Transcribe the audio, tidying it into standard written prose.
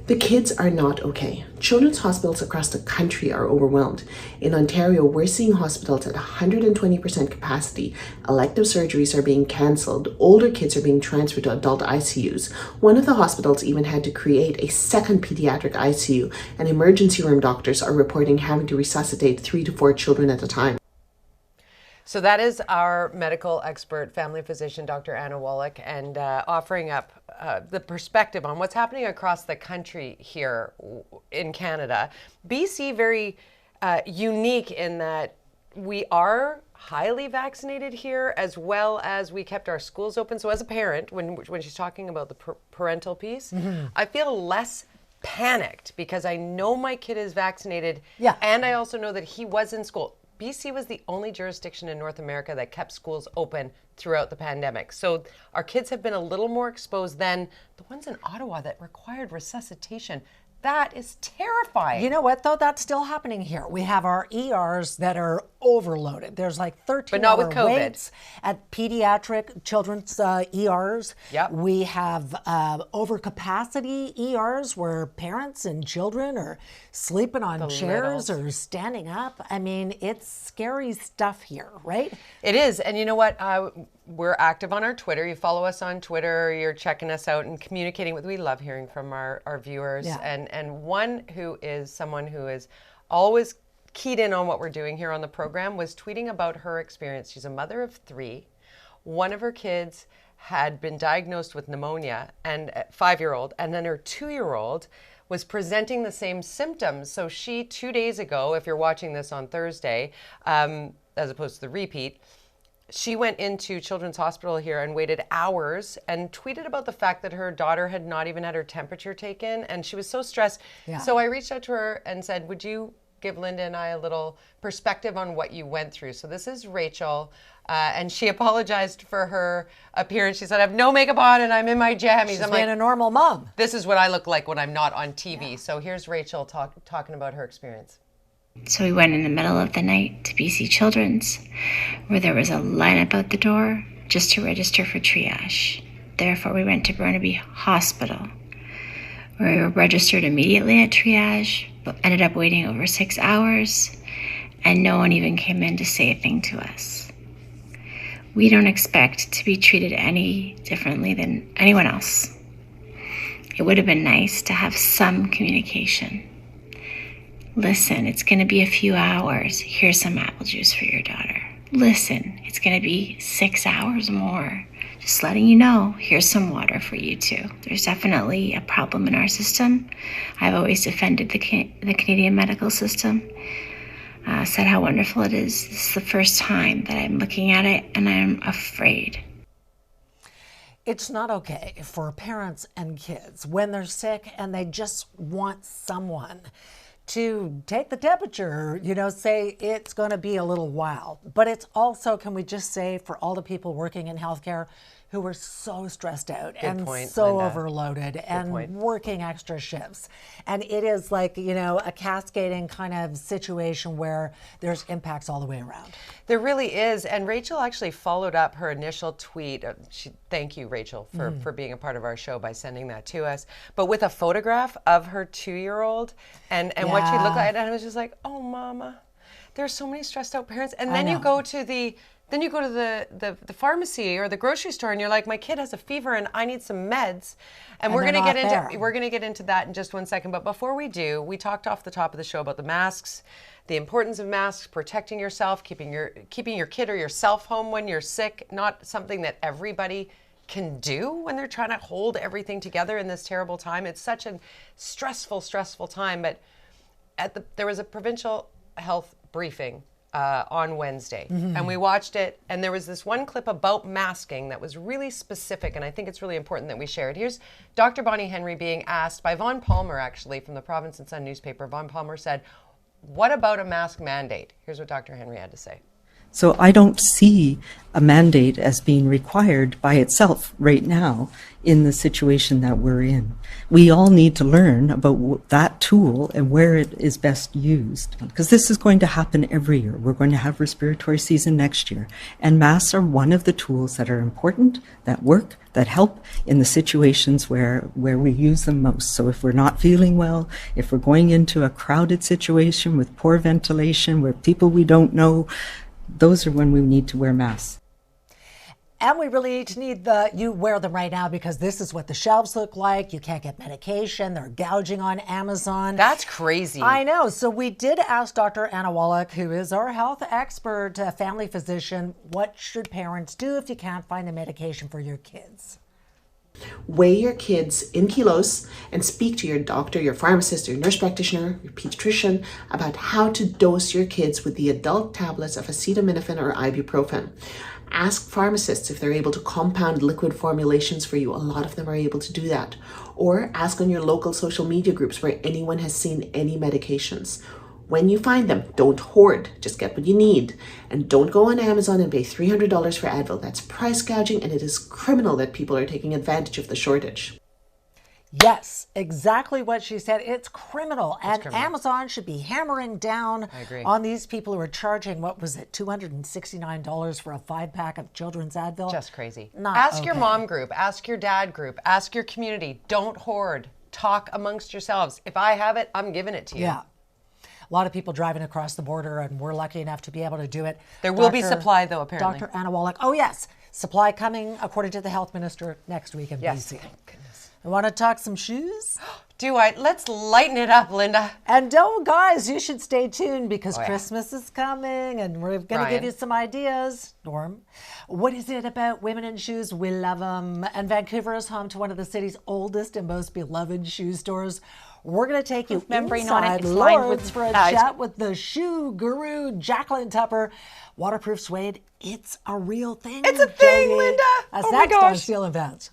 The kids are not okay. Children's hospitals across the country are overwhelmed. In Ontario, we're seeing hospitals at 120% capacity. Elective surgeries are being cancelled. Older kids are being transferred to adult ICUs. One of the hospitals even had to create a second pediatric ICU, and emergency room doctors are reporting having to resuscitate 3 to 4 children at a time. So that is our medical expert, family physician, Dr. Anna Wallach, and offering up the perspective on what's happening across the country here in Canada. BC, very unique in that we are highly vaccinated here, as well as we kept our schools open. So as a parent, when she's talking about the parental piece, I feel less panicked because I know my kid is vaccinated, and I also know that he was in school. BC was the only jurisdiction in North America that kept schools open throughout the pandemic. So our kids have been a little more exposed than the ones in Ottawa that required resuscitation. That is terrifying. You know what, though? That's still happening here. We have our ERs that are overloaded. There's like 13-hour waits at pediatric children's ERs. Yep. We have overcapacity ERs where parents and children are sleeping on chairs or standing up. I mean, it's scary stuff here, right? It is. And you know what? We're active on our Twitter. You follow us on Twitter. You're checking us out and communicating with. We love hearing from our viewers. Yeah. And one who is someone who is always keyed in on what we're doing here on the program was tweeting about her experience. She's a mother of 3. One of her kids had been diagnosed with pneumonia, and 5-year-old, and then her 2-year-old was presenting the same symptoms. So she, 2 days ago, if you're watching this on Thursday, as opposed to the repeat, she went into Children's Hospital here and waited hours and tweeted about the fact that her daughter had not even had her temperature taken, and she was so stressed. Yeah. So I reached out to her and said, would you give Linda and I a little perspective on what you went through? So this is Rachel, and she apologized for her appearance. She said, I have no makeup on and I'm in my jammies. She's I'm being a normal mom. This is what I look like when I'm not on TV. Yeah. So here's Rachel talking about her experience. So we went in the middle of the night to BC Children's, where there was a lineup out the door just to register for triage. Therefore, we went to Burnaby Hospital, where we were registered immediately at triage, but ended up waiting over 6 hours, and no one even came in to say a thing to us. We don't expect to be treated any differently than anyone else. It would have been nice to have some communication. Listen, it's going to be a few hours. Here's some apple juice for your daughter. Listen, it's going to be 6 hours more. Just letting you know, here's some water for you too. There's definitely a problem in our system. I've always defended the Canadian medical system, said how wonderful it is. This is the first time that I'm looking at it, and I'm afraid. It's not okay for parents and kids when they're sick and they just want someone to take the temperature, say it's going to be a little while. But it's also, can we just say, for all the people working in healthcare who were so stressed out so Linda. Overloaded and working extra shifts. And it is like, a cascading kind of situation where there's impacts all the way around. There really is. And Rachel actually followed up her initial tweet. Thank you, Rachel, for being a part of our show by sending that to us. But with a photograph of her 2-year-old and what she looked like. And I was just like, oh, mama, there's so many stressed out parents. And then you go to the pharmacy or the grocery store and you're like, my kid has a fever and I need some meds. And we're going to get into that in just 1 second. But before we do, we talked off the top of the show about the masks, the importance of masks, protecting yourself, keeping your kid or yourself home when you're sick, not something that everybody can do when they're trying to hold everything together in this terrible time. It's such a stressful time. But there was a provincial health briefing on Wednesday, and we watched it, and there was this one clip about masking that was really specific, and I think it's really important that we share it. Here's Dr. Bonnie Henry being asked by Vaughn Palmer, actually, from the Province and Sun newspaper. Vaughn Palmer said, what about a mask mandate? Here's what Dr. Henry had to say. So I don't see a mandate as being required by itself right now in the situation that we're in. We all need to learn about that tool and where it is best used, because this is going to happen every year. We're going to have respiratory season next year, and masks are one of the tools that are important, that work, that help in the situations where we use them most. So if we're not feeling well, if we're going into a crowded situation with poor ventilation, where people we don't know, those are when we need to wear masks. And we really need you wear them right now, because this is what the shelves look like. You can't get medication. They're gouging on Amazon. That's crazy. I know. So we did ask Dr. Anna Wallach, who is our health expert, family physician, what should parents do if you can't find the medication for your kids? Weigh your kids in kilos and speak to your doctor, your pharmacist, your nurse practitioner, your pediatrician about how to dose your kids with the adult tablets of acetaminophen or ibuprofen. Ask pharmacists if they're able to compound liquid formulations for you. A lot of them are able to do that. Or ask on your local social media groups where anyone has seen any medications. When you find them, don't hoard, just get what you need. And don't go on Amazon and pay $300 for Advil. That's price gouging, and it is criminal that people are taking advantage of the shortage. Yes, exactly what she said. It's criminal. And Amazon should be hammering down on these people who are charging, what was it, $269 for a 5-pack of children's Advil? Just crazy. Ask your mom group, ask your dad group, ask your community. Don't hoard. Talk amongst yourselves. If I have it, I'm giving it to you. Yeah. A lot of people driving across the border, and we're lucky enough to be able to do it. There will be supply, though, apparently. Dr. Anna Wallach. Oh, yes. Supply coming, according to the health minister, next week in BC. Thank goodness. I want to talk some shoes? Do I? Let's lighten it up, Linda. And guys, you should stay tuned, because Christmas is coming, and we're going to give you some ideas. Norm, what is it about women in shoes? We love them. And Vancouver is home to one of the city's oldest and most beloved shoe stores. We're going to take you inside Lord's for a chat with the shoe guru, Jacqueline Tupper. Waterproof suede, it's a real thing. It's a thing, Linda. That's next on Steel and Vance.